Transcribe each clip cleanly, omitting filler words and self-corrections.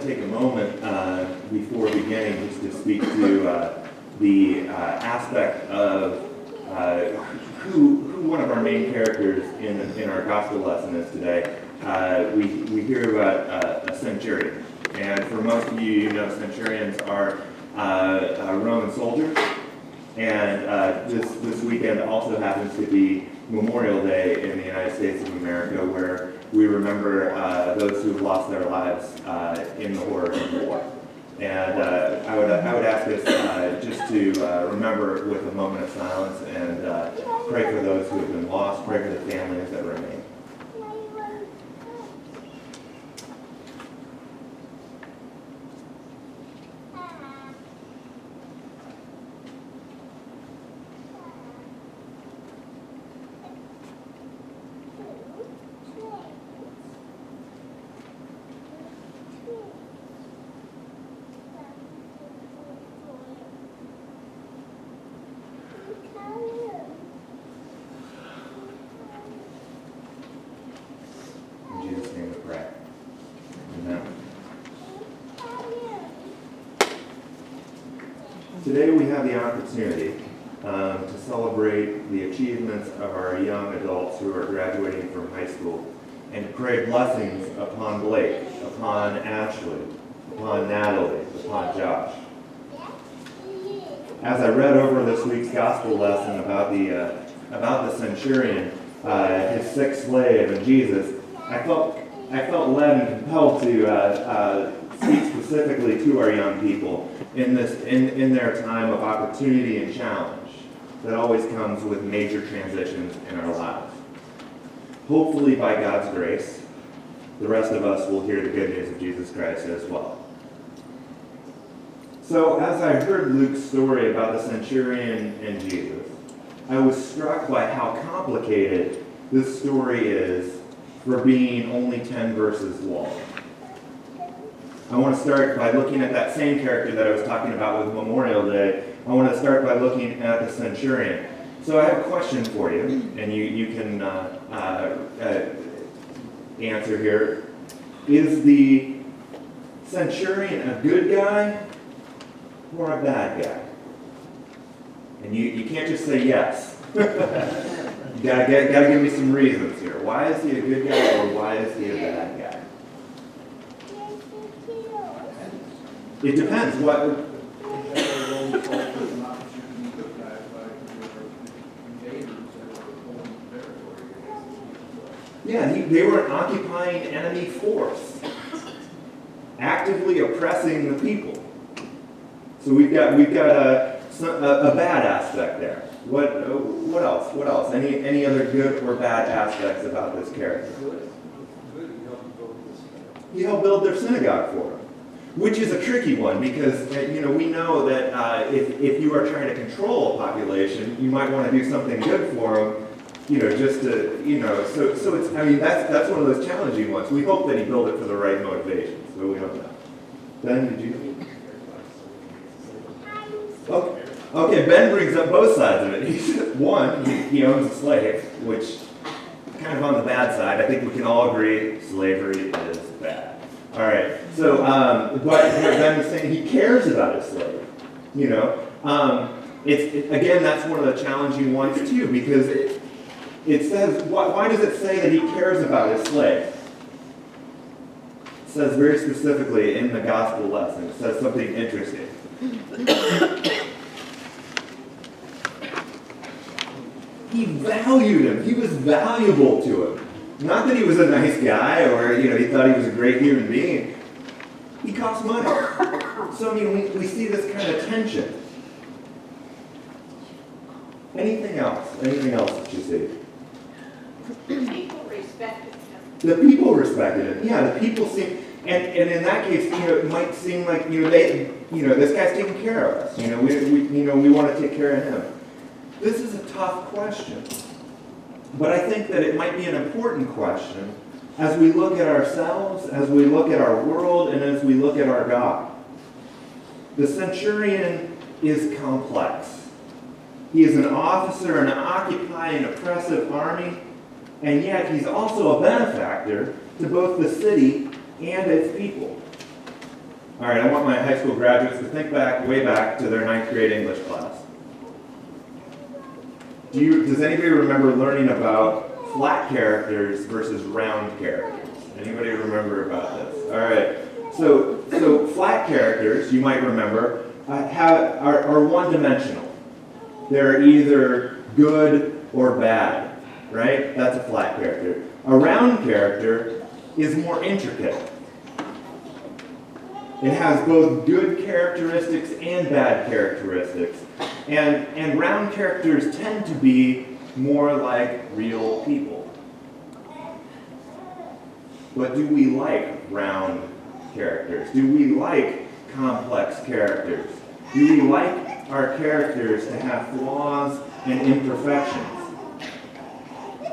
take a moment before beginning just to speak to the aspect of who one of our main characters in our gospel lesson is today. We hear about a centurion, and for most of you, you know centurions are Roman soldiers, and this weekend also happens to be Memorial Day in the United States of America, where we remember those who have lost their lives in the horrors of war. And I would ask us just to remember with a moment of silence and pray for those who have been lost, pray for the families that remain. Today we have the opportunity to celebrate the achievements of our young adults who are graduating from high school and to pray blessings upon Blake, upon Ashley, upon Natalie, upon Josh. As I read over this week's gospel lesson about the centurion, his sick slave, and Jesus, I felt led and compelled to speak specifically to our young people in their time of opportunity and challenge that always comes with major transitions in our lives. Hopefully, by God's grace, the rest of us will hear the good news of Jesus Christ as well. So, as I heard Luke's story about the centurion and Jesus, I was struck by how complicated this story is for being only 10 verses long. I want to start by looking at that same character that I was talking about with Memorial Day. I want to start by looking at the centurion. So I have a question for you, and you can answer here. Is the centurion a good guy or a bad guy? And you can't just say yes. You gotta give me some reasons here. Why is he a good guy or why is he a bad guy? It depends. Yeah, they were an occupying enemy force, actively oppressing the people. So we've got a bad aspect there. What else? What else? Any other good or bad aspects about this character? He helped build their synagogue for them, which is a tricky one because we know that if you are trying to control a population, you might want to do something good for them. Just to so it's that's one of those challenging ones. We hope that he built it for the right motivations, but we don't know. Ben, did you? Okay, Ben brings up both sides of it. He says, one, he owns a slave, which kind of on the bad side. I think we can all agree slavery is bad. All right, so but Ben is saying he cares about his slave. Again, that's one of the challenging ones too, because it says, why does it say that he cares about his slave? It says very specifically in the gospel lesson, it says something interesting. He valued him. He was valuable to him. Not that he was a nice guy or he thought he was a great human being. He cost money. So we see this kind of tension. Anything else? Anything else that you see? The people respected him. The people respected him. Yeah, the people seem, and in that case, it might seem like this guy's taking care of us. We want to take care of him. This is a tough question, but I think that it might be an important question as we look at ourselves, as we look at our world, and as we look at our God. The centurion is complex. He is an officer in an occupying, oppressive army, and yet he's also a benefactor to both the city and its people. All right, I want my high school graduates to think back, way back to their 9th grade English class. Does anybody remember learning about flat characters versus round characters? Anybody remember about this? All right, so flat characters, you might remember, are one-dimensional. They're either good or bad, right? That's a flat character. A round character is more intricate. It has both good characteristics and bad characteristics. And round characters tend to be more like real people. But do we like round characters? Do we like complex characters? Do we like our characters to have flaws and imperfections?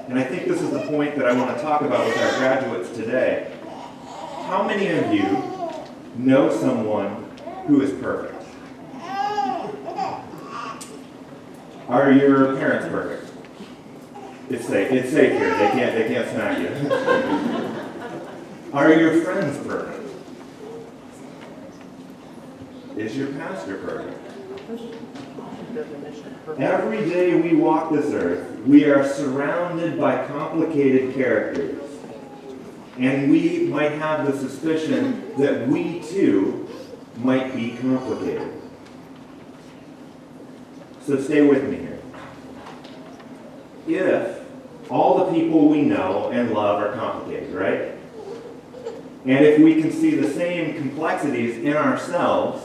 And I think this is the point that I want to talk about with our graduates today. How many of you know someone who is perfect? Are your parents perfect? It's safe here. They can't smack you. Are your friends perfect? Is your pastor perfect? Every day we walk this earth, we are surrounded by complicated characters. And we might have the suspicion that we too might be complicated. So stay with me here. If all the people we know and love are complicated, right? And if we can see the same complexities in ourselves,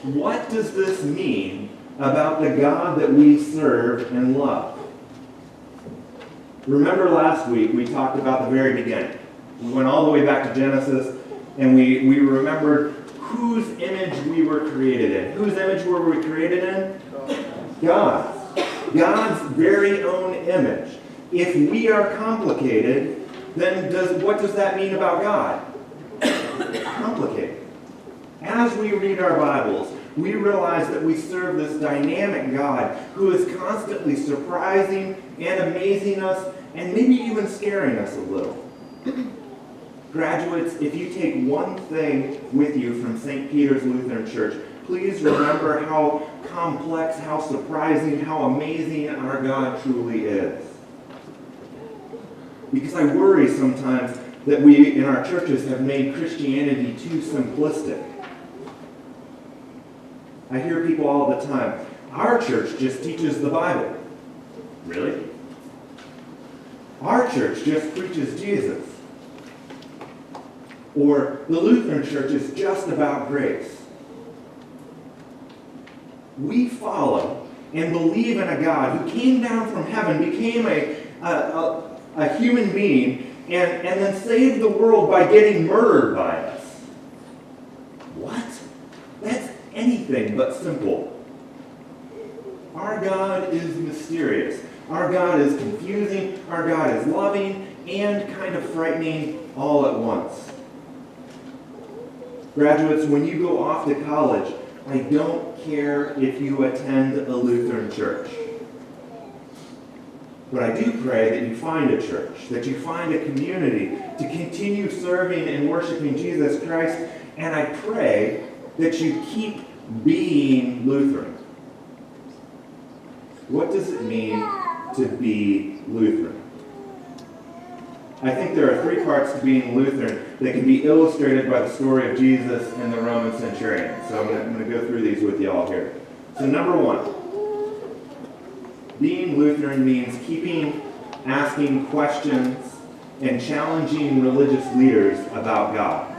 what does this mean about the God that we serve and love? Remember last week we talked about the very beginning. We went all the way back to Genesis and we remembered whose image we were created in. Whose image were we created in? God's. God's very own image. If we are complicated, then what does that mean about God? Complicated. As we read our Bibles, we realize that we serve this dynamic God who is constantly surprising and amazing us and maybe even scaring us a little. Graduates, if you take one thing with you from St. Peter's Lutheran Church, please remember how complex, how surprising, how amazing our God truly is. Because I worry sometimes that we in our churches have made Christianity too simplistic. I hear people all the time, our church just teaches the Bible. Really? Our church just preaches Jesus. Or the Lutheran Church is just about grace. We follow and believe in a God who came down from heaven, became a human being, and then saved the world by getting murdered by us. What? That's anything but simple. Our God is mysterious. Our God is confusing. Our God is loving and kind of frightening all at once. Graduates, when you go off to college, I don't care if you attend a Lutheran church. But I do pray that you find a church, that you find a community to continue serving and worshiping Jesus Christ, and I pray that you keep being Lutheran. What does it mean to be Lutheran? I think there are three parts to being Lutheran that can be illustrated by the story of Jesus and the Roman Centurion. So I'm going to go through these with you all here. So number one, being Lutheran means asking questions and challenging religious leaders about God.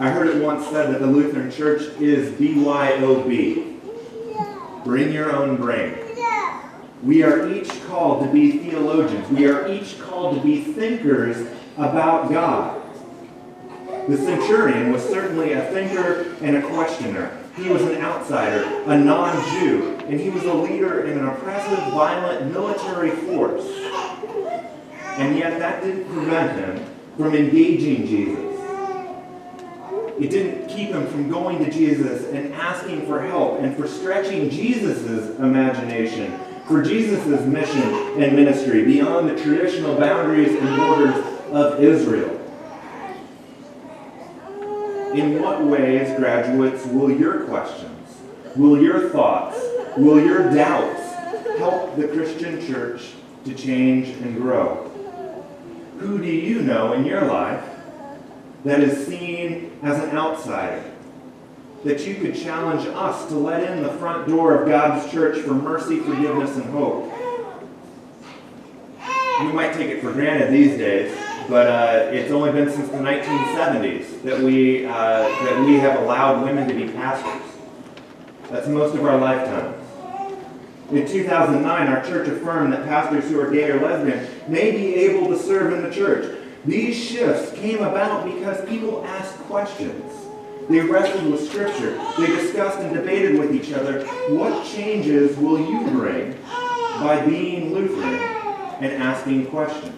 I heard it once said that the Lutheran Church is BYOB. Bring your own brain. We are each called to be theologians. We are each called to be thinkers about God. The centurion was certainly a thinker and a questioner. He was an outsider, a non-Jew, and he was a leader in an oppressive, violent military force. And yet that didn't prevent him from engaging Jesus. It didn't keep him from going to Jesus and asking for help and for stretching Jesus' imagination, for Jesus' mission and ministry beyond the traditional boundaries and borders of Israel. In what ways, graduates, will your questions, will your thoughts, will your doubts help the Christian church to change and grow? Who do you know in your life that is seen as an outsider, that you could challenge us to let in the front door of God's church for mercy, forgiveness, and hope? We might take it for granted these days, but it's only been since the 1970s that we have allowed women to be pastors. That's most of our lifetimes. In 2009, our church affirmed that pastors who are gay or lesbian may be able to serve in the church. These shifts came about because people asked questions. They wrestled with Scripture. They discussed and debated with each other, what changes will you bring by being Lutheran and asking questions?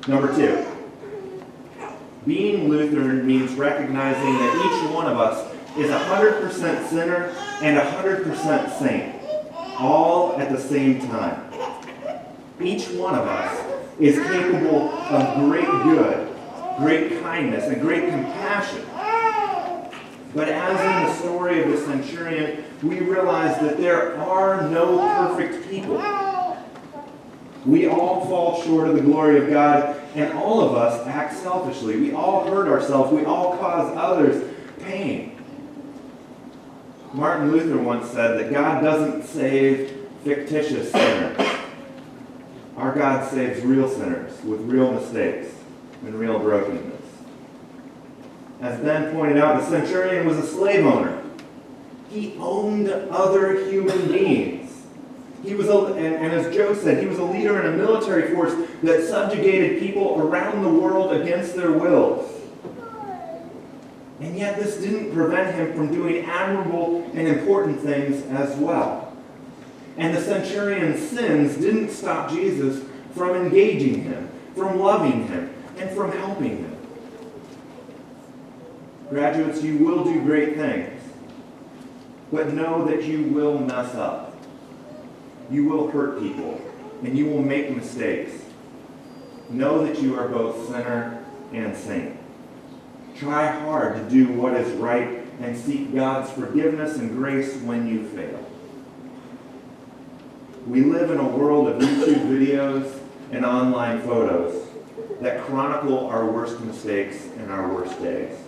Number 2, being Lutheran means recognizing that each one of us is 100% sinner and 100% saint, all at the same time. Each one of us is capable of great good, great kindness, and great compassion. But as in the story of the Centurion, we realize that there are no perfect people. We all fall short of the glory of God, and all of us act selfishly. We all hurt ourselves. We all cause others pain. Martin Luther once said that God doesn't save fictitious sinners. Our God saves real sinners with real mistakes and real brokenness. As Ben pointed out, the centurion was a slave owner. He owned other human beings. He was, and as Joe said, he was a leader in a military force that subjugated people around the world against their wills. And yet this didn't prevent him from doing admirable and important things as well. And the centurion's sins didn't stop Jesus from engaging him, from loving him, and from helping him. Graduates, you will do great things, but know that you will mess up. You will hurt people, and you will make mistakes. Know that you are both sinner and saint. Try hard to do what is right and seek God's forgiveness and grace when you fail. We live in a world of YouTube videos and online photos that chronicle our worst mistakes and our worst days.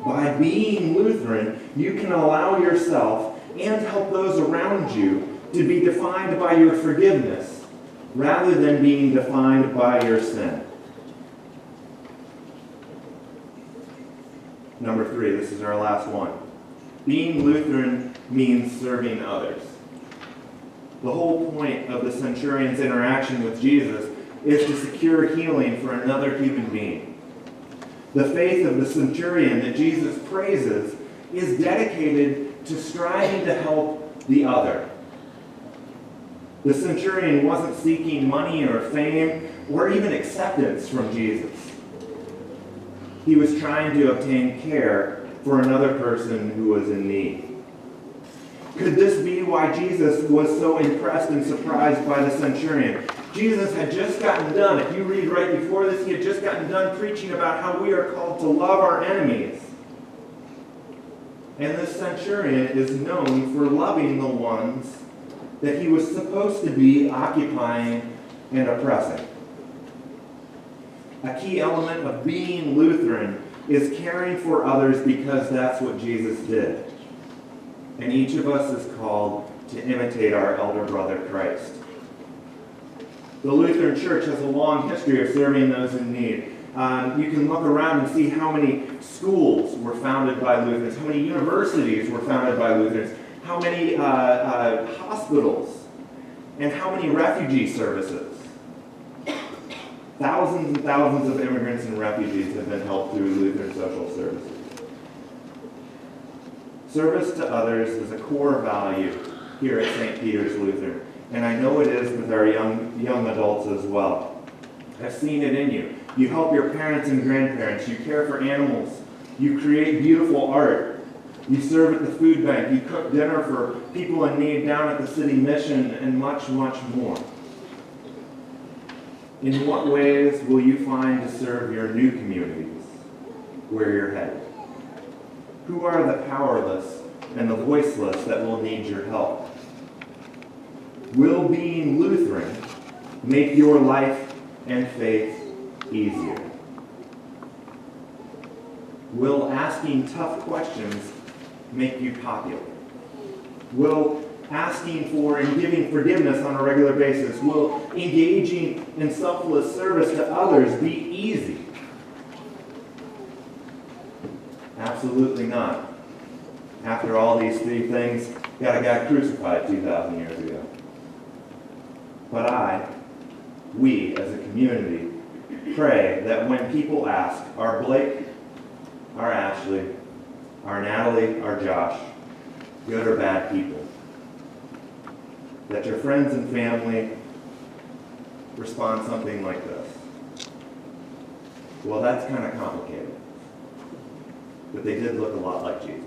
By being Lutheran, you can allow yourself and help those around you to be defined by your forgiveness rather than being defined by your sin. Number 3, this is our last one. Being Lutheran means serving others. The whole point of the centurion's interaction with Jesus is to secure healing for another human being. The faith of the centurion that Jesus praises is dedicated to striving to help the other. The centurion wasn't seeking money or fame or even acceptance from Jesus. He was trying to obtain care for another person who was in need. Could this be why Jesus was so impressed and surprised by the centurion? Jesus had just gotten done, if you read right before this, he had just gotten done preaching about how we are called to love our enemies. And this centurion is known for loving the ones that he was supposed to be occupying and oppressing. A key element of being Lutheran is caring for others because that's what Jesus did. And each of us is called to imitate our elder brother Christ. The Lutheran Church has a long history of serving those in need. You can look around and see how many schools were founded by Lutherans, how many universities were founded by Lutherans, how many hospitals, and how many refugee services. Thousands and thousands of immigrants and refugees have been helped through Lutheran social services. Service to others is a core value here at St. Peter's Lutheran, and I know it is with our young adults as well. I've seen it in you. You help your parents and grandparents. You care for animals. You create beautiful art. You serve at the food bank. You cook dinner for people in need down at the city mission, and much, much more. In what ways will you find to serve your new communities where you're headed? Who are the powerless and the voiceless that will need your help? Will being Lutheran make your life and faith easier? Will asking tough questions make you popular? Will asking for and giving forgiveness on a regular basis, will engaging in selfless service to others be easy? Absolutely not. After all these three things, God got crucified 2,000 years ago. But we as a community, pray that when people ask, are Blake, are Ashley, are Natalie, are Josh good or bad people? That your friends and family respond something like this. Well, that's kind of complicated. But they did look a lot like Jesus.